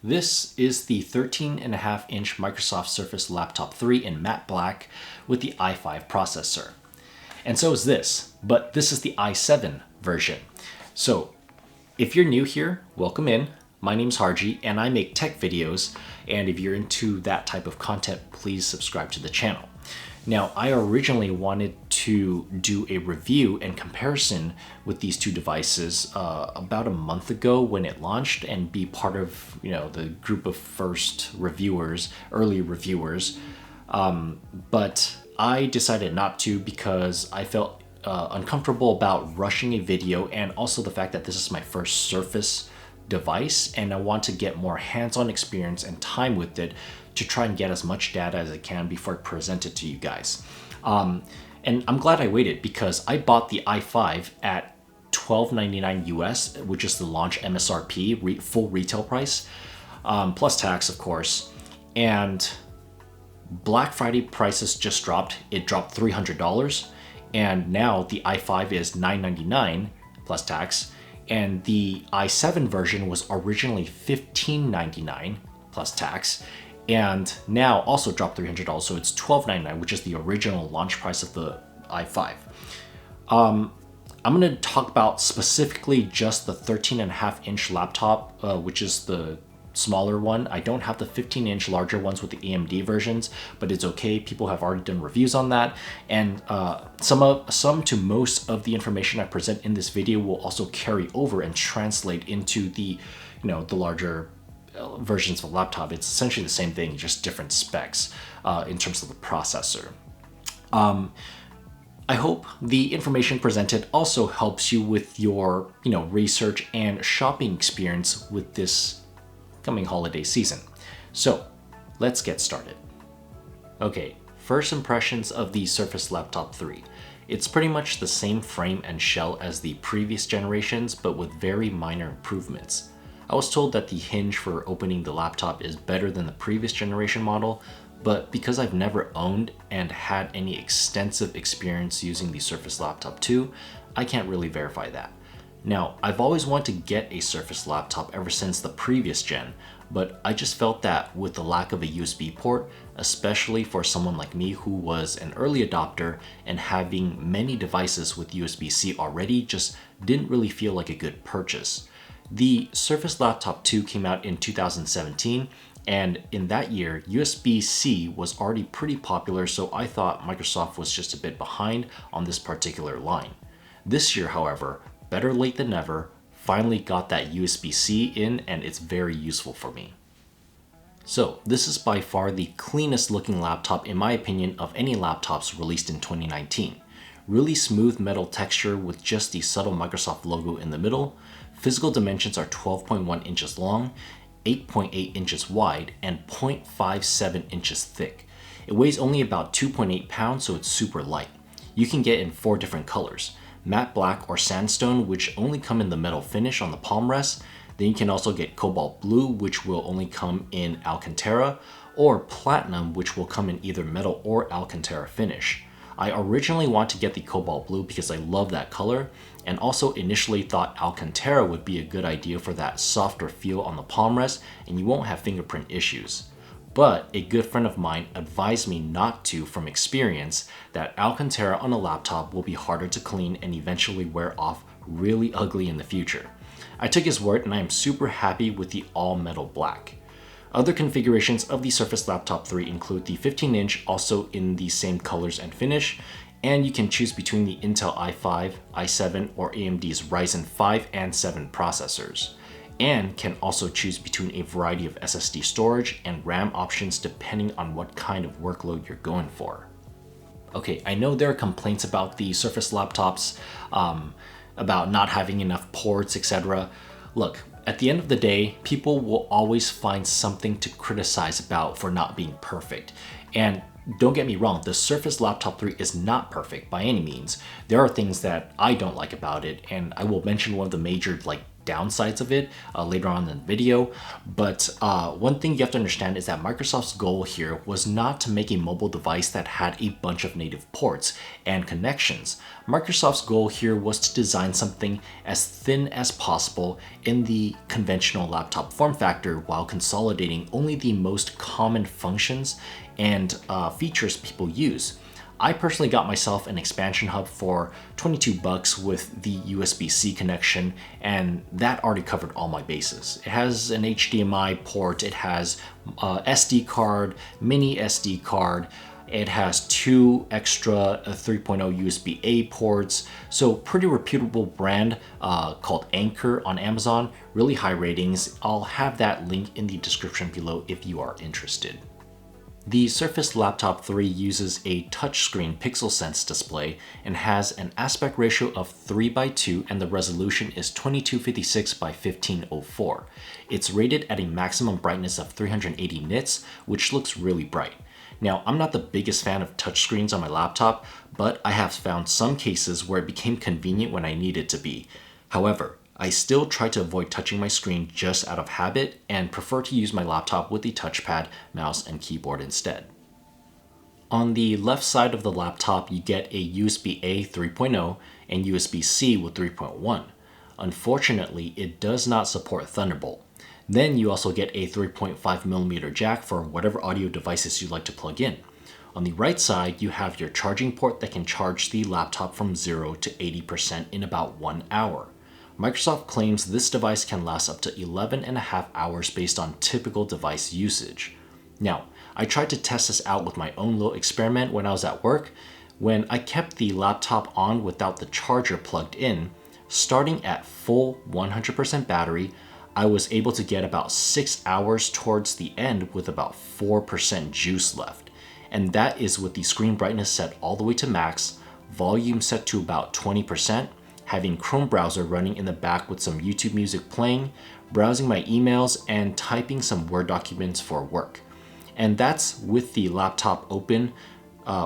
This is the 13.5-inch Microsoft Surface Laptop 3 in matte black with the i5 processor. And so is this, but this is the i7 version. So if you're new here, welcome in. My name's Harji and I make tech videos, and if you're into that type of content, please subscribe to the channel. Now, I originally wanted to do a review and comparison with these two devices about a month ago when it launched and be part of the group of first reviewers, early reviewers. But I decided not to because I felt uncomfortable about rushing a video, and also the fact that this is my first Surface device and I want to get more hands-on experience and time with it to try and get as much data as I can before I present it to you guys. And I'm glad I waited because I bought the i5 at $12.99 US, which is the launch MSRP, full retail price, plus tax of course. And Black Friday prices just dropped. It dropped $300, and now the i5 is $999 plus tax. And the i7 version was originally $15.99 plus tax, and now also dropped $300, so it's $12.99, which is the original launch price of the i5. I'm going to talk about specifically just the 13.5-inch laptop, which is the smaller one. I don't have the 15-inch larger ones with the AMD versions, but it's okay. People have already done reviews on that, and some to most of the information I present in this video will also carry over and translate into the the larger versions of the laptop. It's essentially the same thing, just different specs in terms of the processor. I hope the information presented also helps you with your research and shopping experience with this coming holiday season. So let's get started. Okay, first impressions of the Surface Laptop 3. It's pretty much the same frame and shell as the previous generations, but with very minor improvements. I was told that the hinge for opening the laptop is better than the previous generation model, but because I've never owned and had any extensive experience using the Surface Laptop 2, I can't really verify that. Now, I've always wanted to get a Surface laptop ever since the previous gen, but I just felt that with the lack of a USB port, especially for someone like me who was an early adopter and having many devices with USB-C already, just didn't really feel like a good purchase. The Surface Laptop 2 came out in 2017, and in that year, USB-C was already pretty popular, so I thought Microsoft was just a bit behind on this particular line. This year, however, better late than never, finally got that USB-C in, and it's very useful for me. So this is by far the cleanest looking laptop in my opinion of any laptops released in 2019. Really smooth metal texture with just the subtle Microsoft logo in the middle. Physical dimensions are 12.1 inches long, 8.8 inches wide, and 0.57 inches thick. It weighs only about 2.8 pounds, so it's super light. You can get in 4 different colors: matte black or sandstone, which only come in the metal finish on the palm rest. Then you can also get cobalt blue, which will only come in Alcantara, or platinum, which will come in either metal or Alcantara finish. I originally wanted to get the cobalt blue because I love that color, and also initially thought Alcantara would be a good idea for that softer feel on the palm rest and you won't have fingerprint issues. But a good friend of mine advised me not to from experience, that Alcantara on a laptop will be harder to clean and eventually wear off really ugly in the future. I took his word and I am super happy with the all metal black. Other configurations of the Surface Laptop 3 include the 15-inch, also in the same colors and finish, and you can choose between the Intel i5, i7, or AMD's Ryzen 5 and 7 processors, and can also choose between a variety of SSD storage and RAM options depending on what kind of workload you're going for. Okay, I know there are complaints about the Surface laptops, about not having enough ports, etc. Look, at the end of the day, people will always find something to criticize about for not being perfect. And don't get me wrong, the Surface Laptop 3 is not perfect by any means. There are things that I don't like about it, and I will mention one of the major downsides of it later on in the video. But one thing you have to understand is that Microsoft's goal here was not to make a mobile device that had a bunch of native ports and connections. Microsoft's goal here was to design something as thin as possible in the conventional laptop form factor while consolidating only the most common functions and features people use. I personally got myself an expansion hub for $22 with the USB-C connection, and that already covered all my bases. It has an HDMI port, it has SD card, mini SD card, it has 2 extra 3.0 USB-A ports, so pretty reputable brand called Anker on Amazon, really high ratings. I'll have that link in the description below if you are interested. The Surface Laptop 3 uses a touchscreen Pixel Sense display and has an aspect ratio of 3:2 and the resolution is 2256 by 1504. It's rated at a maximum brightness of 380 nits, which looks really bright. Now, I'm not the biggest fan of touchscreens on my laptop, but I have found some cases where it became convenient when I needed to be. However, I still try to avoid touching my screen just out of habit and prefer to use my laptop with the touchpad, mouse, and keyboard instead. On the left side of the laptop, you get a USB-A 3.0 and USB-C with 3.1. Unfortunately, it does not support Thunderbolt. Then you also get a 3.5mm jack for whatever audio devices you'd like to plug in. On the right side, you have your charging port that can charge the laptop from 0 to 80% in about 1 hour. Microsoft claims this device can last up to 11.5 hours based on typical device usage. Now, I tried to test this out with my own little experiment when I was at work. When I kept the laptop on without the charger plugged in, starting at full 100% battery, I was able to get about 6 hours towards the end with about 4% juice left. And that is with the screen brightness set all the way to max, volume set to about 20%, having Chrome browser running in the back with some YouTube music playing, browsing my emails, and typing some Word documents for work. And that's with the laptop open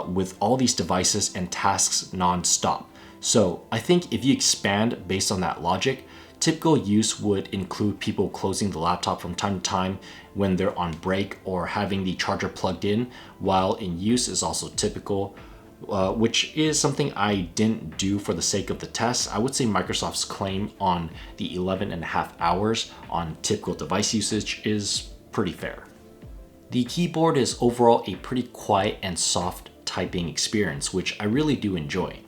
with all these devices and tasks non-stop. So I think if you expand based on that logic, typical use would include people closing the laptop from time to time when they're on break or having the charger plugged in while in use is also typical. Which is something I didn't do for the sake of the test. I would say Microsoft's claim on the 11.5 hours on typical device usage is pretty fair. The keyboard is overall a pretty quiet and soft typing experience, which I really do enjoy.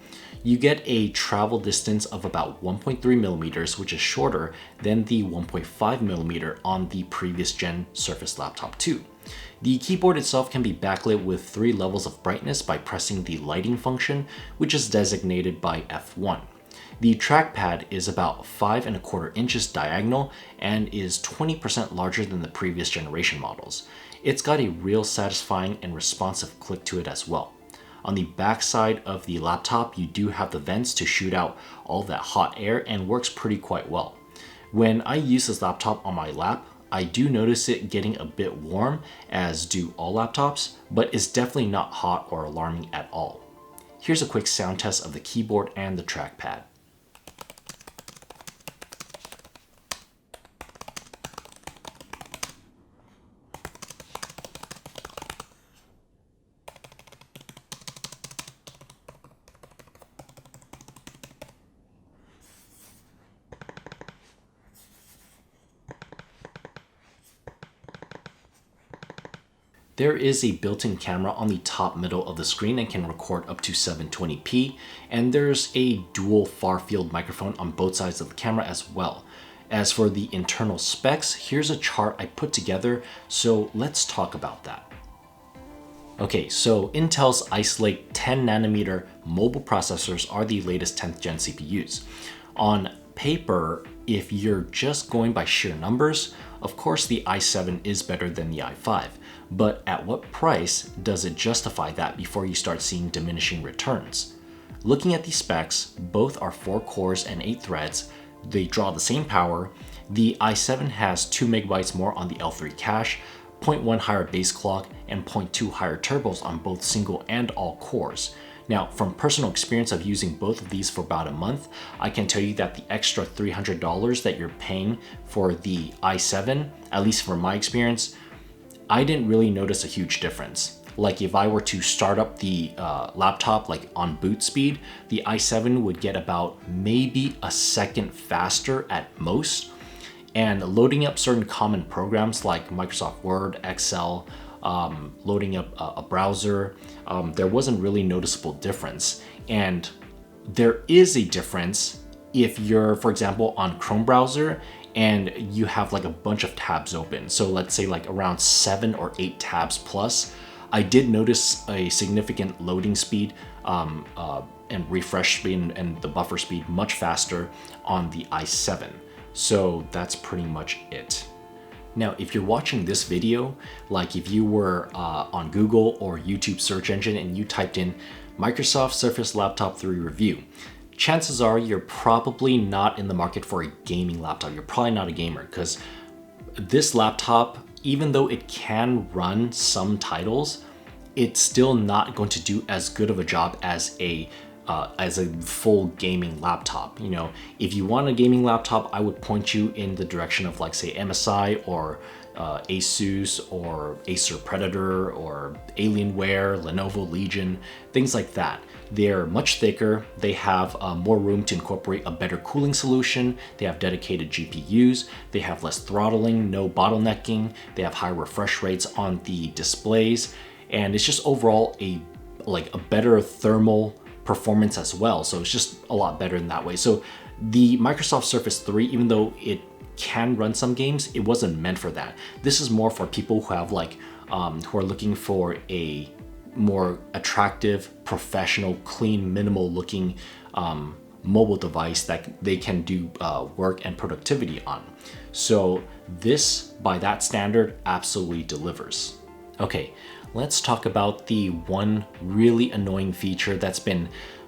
You get a travel distance of about 1.3mm, which is shorter than the 1.5mm on the previous gen Surface Laptop 2. The keyboard itself can be backlit with 3 levels of brightness by pressing the lighting function, which is designated by F1. The trackpad is about 5¼ inches diagonal and is 20% larger than the previous generation models. It's got a real satisfying and responsive click to it as well. On the back side of the laptop, you do have the vents to shoot out all that hot air and works quite well. When I use this laptop on my lap, I do notice it getting a bit warm, as do all laptops, but it's definitely not hot or alarming at all. Here's a quick sound test of the keyboard and the trackpad. There is a built-in camera on the top middle of the screen and can record up to 720p, and there's a dual far-field microphone on both sides of the camera as well. As for the internal specs, here's a chart I put together, so let's talk about that. Okay, so Intel's Ice Lake 10nm mobile processors are the latest 10th gen CPUs. On paper, if you're just going by sheer numbers, of course the i7 is better than the i5, but at what price does it justify that before you start seeing diminishing returns? Looking at the specs, both are 4 cores and 8 threads, they draw the same power. The i7 has 2 MB more on the L3 cache, 0.1 higher base clock, and 0.2 higher turbos on both single and all cores. Now, from personal experience of using both of these for about a month, I can tell you that the extra $300 that you're paying for the i7, at least from my experience, I didn't really notice a huge difference. Like if I were to start up the laptop like on boot speed, the i7 would get about maybe a second faster at most. And loading up certain common programs like Microsoft Word, Excel, loading up a browser, there wasn't really noticeable difference. And there is a difference if you're, for example, on Chrome browser and you have like a bunch of tabs open. So let's say like around 7 or 8 tabs plus, I did notice a significant loading speed and refresh speed and the buffer speed much faster on the i7. So that's pretty much it. Now, if you're watching this video, like if you were on Google or YouTube search engine and you typed in Microsoft Surface Laptop 3 review, chances are you're probably not in the market for a gaming laptop. You're probably not a gamer because this laptop, even though it can run some titles, it's still not going to do as good of a job as a full gaming laptop. You know, if you want a gaming laptop, I would point you in the direction of like say MSI or Asus or Acer Predator or Alienware, Lenovo Legion, things like that. They're much thicker. They have more room to incorporate a better cooling solution. They have dedicated GPUs. They have less throttling, no bottlenecking. They have high refresh rates on the displays. And it's just overall a better thermal performance as well. So it's just a lot better in that way. So the Microsoft Surface 3, even though it can run some games, it wasn't meant for that. This is more for people who have like, who are looking for a more attractive, professional, clean, minimal looking mobile device that they can do work and productivity on. So this, by that standard, absolutely delivers. Okay, let's talk about the one really annoying feature that's been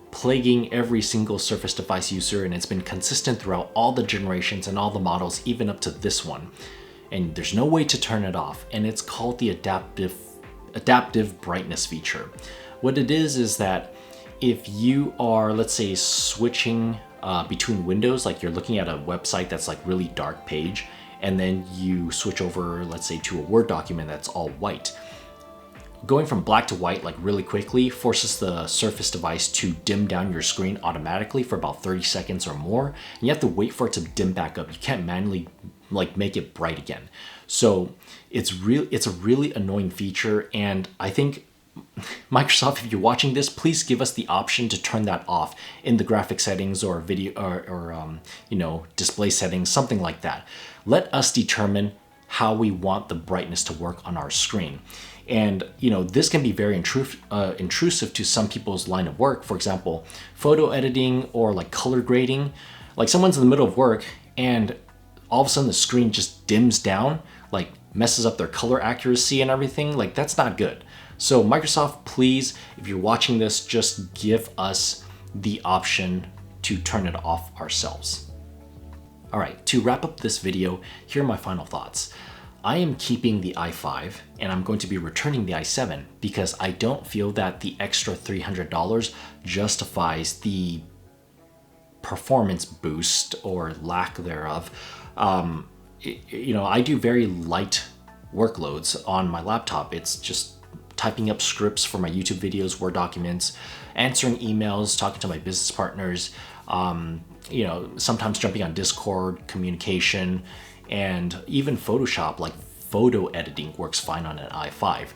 plaguing every single Surface device user, and it's been consistent throughout all the generations and all the models, even up to this one. And there's no way to turn it off, and it's called the adaptive brightness feature. What it is that if you are, let's say, switching between windows, like you're looking at a website that's like really dark page, and then you switch over, let's say, to a Word document that's all white. Going from black to white like really quickly forces the Surface device to dim down your screen automatically for about 30 seconds or more. And you have to wait for it to dim back up. You can't manually like make it bright again. So it's a really annoying feature, and I think Microsoft, if you're watching this, please give us the option to turn that off in the graphic settings or video or you know, display settings, something like that. Let us determine how we want the brightness to work on our screen. And you know, this can be very intrusive to some people's line of work. For example, photo editing or like color grading. Like someone's in the middle of work and all of a sudden the screen just dims down, like messes up their color accuracy and everything. Like that's not good. So Microsoft, please, if you're watching this, just give us the option to turn it off ourselves. All right, to wrap up this video, here are my final thoughts. I am keeping the i5 and I'm going to be returning the i7 because I don't feel that the extra $300 justifies the performance boost or lack thereof. You know, I do very light workloads on my laptop. It's just typing up scripts for my YouTube videos, Word documents, answering emails, talking to my business partners, you know, sometimes jumping on Discord, communication, and even Photoshop, like photo editing works fine on an i5.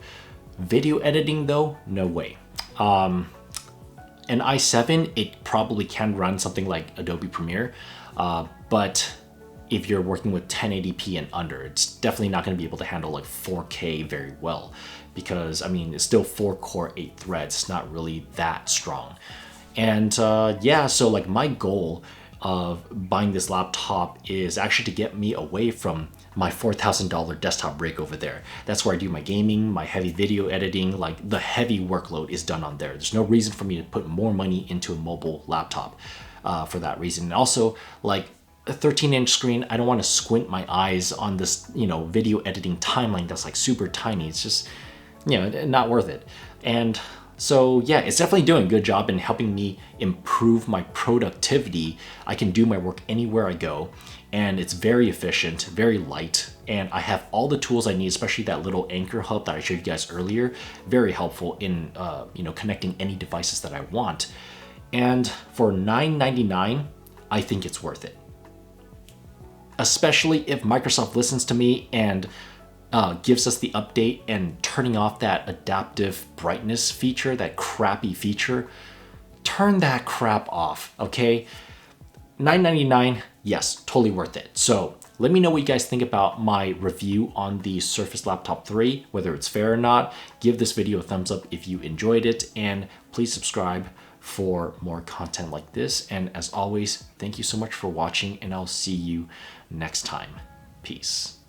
Video editing though, no way. An i7, it probably can run something like Adobe Premiere, but if you're working with 1080p and under, it's definitely not going to be able to handle like 4K very well, because I mean, it's still 4-core 8 threads. It's not really that strong. And yeah, so like my goal of buying this laptop is actually to get me away from my $4,000 desktop rig over there. That's where I do my gaming, my heavy video editing, like the heavy workload is done on there. There's no reason for me to put more money into a mobile laptop for that reason. And also, like a 13-inch screen, I don't want to squint my eyes on this, you know, video editing timeline that's like super tiny. It's just, you know, not worth it. And So yeah, it's definitely doing a good job in helping me improve my productivity. I can do my work anywhere I go, and it's very efficient, very light, and I have all the tools I need, especially that little anchor hub that I showed you guys earlier. Very helpful in connecting any devices that I want. And for $9.99, I think it's worth it. Especially if Microsoft listens to me and gives us the update and turning off that adaptive brightness feature, that crappy feature. Turn that crap off, okay? $9.99, yes, totally worth it. So let me know what you guys think about my review on the Surface Laptop 3, whether it's fair or not. Give this video a thumbs up if you enjoyed it, and please subscribe for more content like this. And as always, thank you so much for watching, and I'll see you next time. Peace.